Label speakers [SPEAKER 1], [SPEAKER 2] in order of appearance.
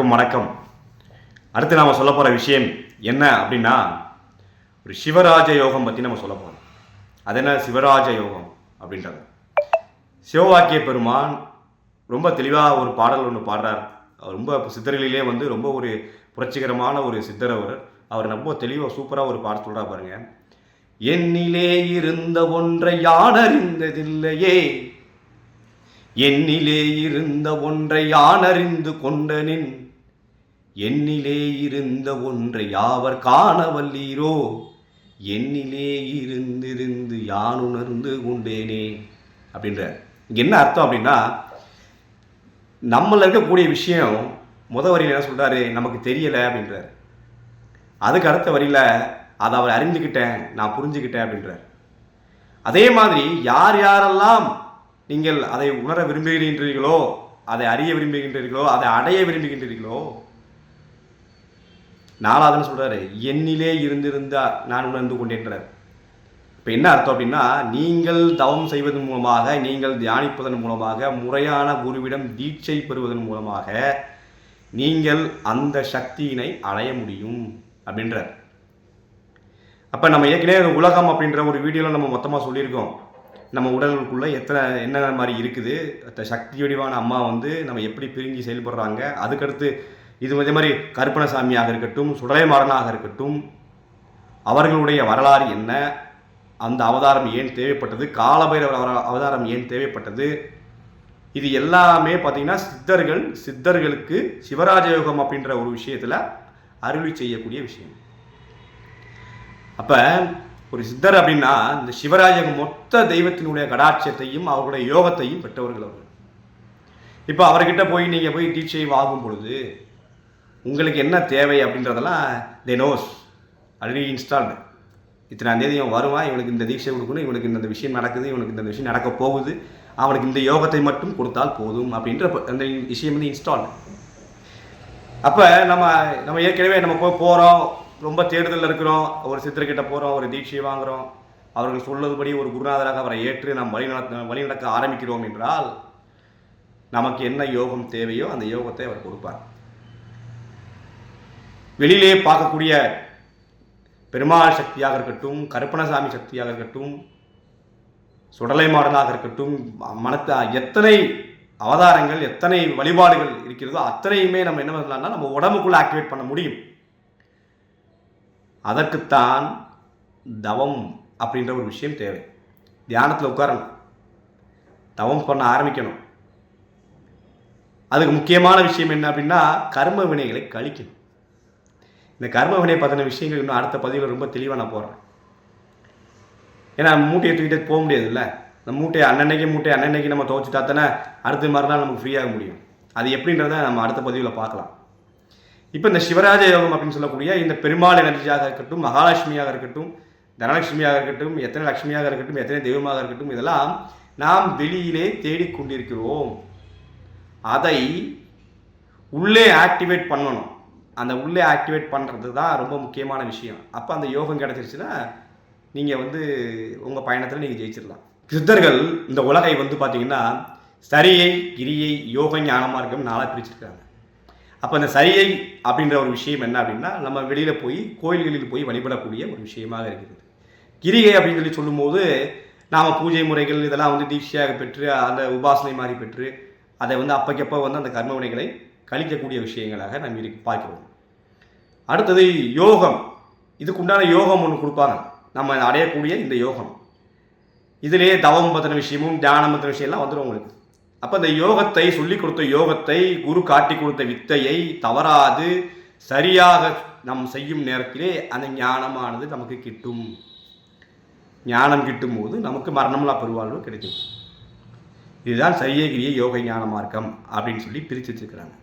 [SPEAKER 1] அனைவருக்கும் வணக்கம். அடுத்து நாம் சொல்ல போகிற விஷயம் என்ன அப்படின்னா, ஒரு சிவராஜ யோகம் பற்றி நம்ம சொல்ல போகிறோம். அது என்ன சிவராஜ யோகம் அப்படின்றது? சிவவாக்கிய பெருமான் ரொம்ப தெளிவாக ஒரு பாடல் ஒன்று பாடுறார். ரொம்ப சித்தர்களிலே ரொம்ப ஒரு புரட்சிகரமான ஒரு சித்தர் அவர் ரொம்ப தெளிவாக சூப்பராக ஒரு பாடல் சொல்கிறா பாருங்க. என்னிலே இருந்த ஒன்றை யான் அறிந்ததில்லையே, என்னிலே இருந்த ஒன்றை யான் அறிந்து கொண்டனின், என்னிலே இருந்த ஒன்றை யாவர் காணவல்லீரோ, என்னிலே இருந்திருந்து யான் உணர்ந்து கொண்டேனே அப்படின்ற. என்ன அர்த்தம் அப்படின்னா, நம்மள இருக்கக்கூடிய விஷயம் வரியில் என்ன சொல்றாரு, நமக்கு தெரியலை அப்படின்றார். அதுக்கு அடுத்த வரியில் அதை அவர் அறிஞ்சுக்கிட்டேன், நான் புரிஞ்சுக்கிட்டேன் அப்படின்றார். அதே மாதிரி யார் யாரெல்லாம் நீங்கள் அதை உணர விரும்புகின்றீர்களோ, அதை அறிய விரும்புகின்றீர்களோ, அதை அடைய விரும்புகின்றீர்களோ, நாலாவதுன்னு சொல்றாரு, என்னிலே இருந்திருந்தா நான் உணர்ந்து கொண்டேன்றார். இப்போ என்ன அர்த்தம் அப்படின்னா, நீங்கள் தவம் செய்வதன் மூலமாக, நீங்கள் தியானிப்பதன் மூலமாக, முறையான குருவிடம் தீட்சை பெறுவதன் மூலமாக நீங்கள் அந்த சக்தியினை அடைய முடியும் அப்படின்றார். அப்போ நம்ம ஏற்கனவே உலகம் அப்படின்ற ஒரு வீடியோவில் நம்ம மொத்தமாக சொல்லியிருக்கோம். நம்ம உடலுக்குள்ளே என்ன மாதிரி இருக்குது, சக்தி வடிவான அம்மா நம்ம எப்படி பிரிஞ்சு செயல்படுறாங்க. அதுக்கடுத்து இதே மாதிரி கருப்பணசாமியாக இருக்கட்டும், சுடலை மாறனாக இருக்கட்டும், அவர்களுடைய வரலாறு என்ன, அந்த அவதாரம் ஏன் தேவைப்பட்டது, காலபைரவர் அவதாரம் ஏன் தேவைப்பட்டது, இது எல்லாமே பார்த்தீங்கன்னா சித்தர்களுக்கு சிவராஜயோகம் அப்படின்ற ஒரு விஷயத்தில் அருளி செய்யக்கூடிய விஷயம். அப்போ ஒரு சித்தர் அப்படின்னா இந்த சிவராஜகம் மொத்த தெய்வத்தினுடைய கடாட்சியத்தையும் அவர்களுடைய யோகத்தையும் பெற்றவர்கள் அவர். இப்போ அவர்கிட்ட போய் நீங்கள் போய் தீட்சை வாங்கும் பொழுது உங்களுக்கு என்ன தேவை அப்படின்றதெல்லாம் தே நோஸ், ஆல்ரெடி இன்ஸ்டால்டு. இத்தனாம் தேதி இவன் வருவான், இவனுக்கு இந்த தீட்சை கொடுக்கணும், இவனுக்கு இந்த விஷயம் நடக்குது, இவனுக்கு இந்த விஷயம் நடக்க போகுது, அவனுக்கு இந்த யோகத்தை மட்டும் கொடுத்தால் போதும் அப்படின்ற அந்த விஷயம் இன்ஸ்டால்டு. அப்போ நம்ம ஏற்கனவே நம்ம போகிறோம், ரொம்ப தேடுதலில் இருக்கிறோம், ஒரு சித்தர்கிட்ட போகிறோம், ஒரு தீட்சையை வாங்குகிறோம், அவர்கள் சொல்வதுபடி ஒரு குருநாதராக அவரை ஏற்று நாம் வழி நடக்க ஆரம்பிக்கிறோம் என்றால் நமக்கு என்ன யோகம் தேவையோ அந்த யோகத்தை அவர் கொடுப்பார். வெளியிலே பார்க்கக்கூடிய பெருமாள் சக்தியாக இருக்கட்டும், கருப்பணசாமி சக்தியாக இருக்கட்டும், சுடலை மாடனாக இருக்கட்டும், எத்தனை அவதாரங்கள், எத்தனை வழிபாடுகள் இருக்கிறதோ அத்தனையுமே நம்ம என்ன பண்ணலாம்னா நம்ம உடம்புக்குள்ள ஆக்டிவேட் பண்ண முடியும். அதற்குத்தான் தவம் அப்படின்ற ஒரு விஷயம் தேவை. தியானத்தில் உட்காரணும், தவம் பண்ண ஆரம்பிக்கணும். அதுக்கு முக்கியமான விஷயம் என்ன அப்படின்னா, கர்ம வினைகளை கழிக்கணும். இந்த கர்ம வினை பற்றின விஷயங்கள் இன்னும் அடுத்த பதிவில் ரொம்ப தெளிவாக நான் போடுறேன். ஏன்னா மூட்டையை தூக்கிட்டு போக முடியாது இல்லை, நம்ம மூட்டையை அன்னன்னைக்கு நம்ம துவச்சிட்டா தானே அடுத்த மறுநாள் நமக்கு ஃப்ரீயாக முடியும். அது எப்படின்றத நம்ம அடுத்த பதிவில் பார்க்கலாம். இப்போ இந்த சிவராஜ யோகம் அப்படின்னு சொல்லக்கூடிய இந்த பெருமாள் எனர்ஜியாக இருக்கட்டும், மகாலட்சுமியாக இருக்கட்டும், தனலட்சுமியாக இருக்கட்டும், எத்தனை லட்சுமியாக இருக்கட்டும், எத்தனை தெய்வமாக இருக்கட்டும், இதெல்லாம் நாம் வெளியிலே தேடிக்கொண்டிருக்கிறோம். அதை உள்ளே ஆக்டிவேட் பண்ணணும். அந்த உள்ளே ஆக்டிவேட் பண்ணுறது தான் ரொம்ப முக்கியமான விஷயம். அப்போ அந்த யோகம் கிடச்சிருச்சுன்னா நீங்கள் உங்கள் பயணத்தில் நீங்கள் ஜெயிச்சிடலாம். சித்தர்கள் இந்த உலகை பார்த்தீங்கன்னா சரியை, கிரியை, யோக, ஞான மார்க்கம் 4 பிரிச்சிருக்காங்க. அப்போ இந்த சரியை அப்படின்ற ஒரு விஷயம் என்ன அப்படின்னா, நம்ம வெளியில் போய் கோயில்களில் போய் வழிபடக்கூடிய ஒரு விஷயமாக இருக்குது. கிரிகை அப்படின்னு சொல்லும்போது நாம் பூஜை முறைகள் இதெல்லாம் தீட்சையாக பெற்று, அந்த உபாசனை மாதிரி பெற்று, அதை அப்பக்கப்போ அந்த கர்ம வினைகளை கழிக்கக்கூடிய விஷயங்களாக நம்ம பார்க்கிறோம். அடுத்தது யோகம். இதுக்குண்டான யோகம் ஒன்று கொடுப்பாங்க, நம்ம அடையக்கூடிய இந்த யோகம். இதிலேயே தவம் பற்றின விஷயமும் தியானம் பற்றின விஷயம்லாம் வந்துடும் உங்களுக்கு. அப்போ இந்த யோகத்தை சொல்லிக் கொடுத்த யோகத்தை, குரு காட்டி கொடுத்த வித்தையை தவறாது சரியாக நாம் செய்யும் நேரத்திலே அந்த ஞானமானது நமக்கு கிட்டும். ஞானம் கிட்டும் போது நமக்கு மரணமில்லா பெருவாழ்வு கிடைக்கும். இதுதான் சரியை கிரியை யோக ஞான மார்க்கம் அப்படின்னு சொல்லி பிரித்து வச்சுருக்கிறாங்க.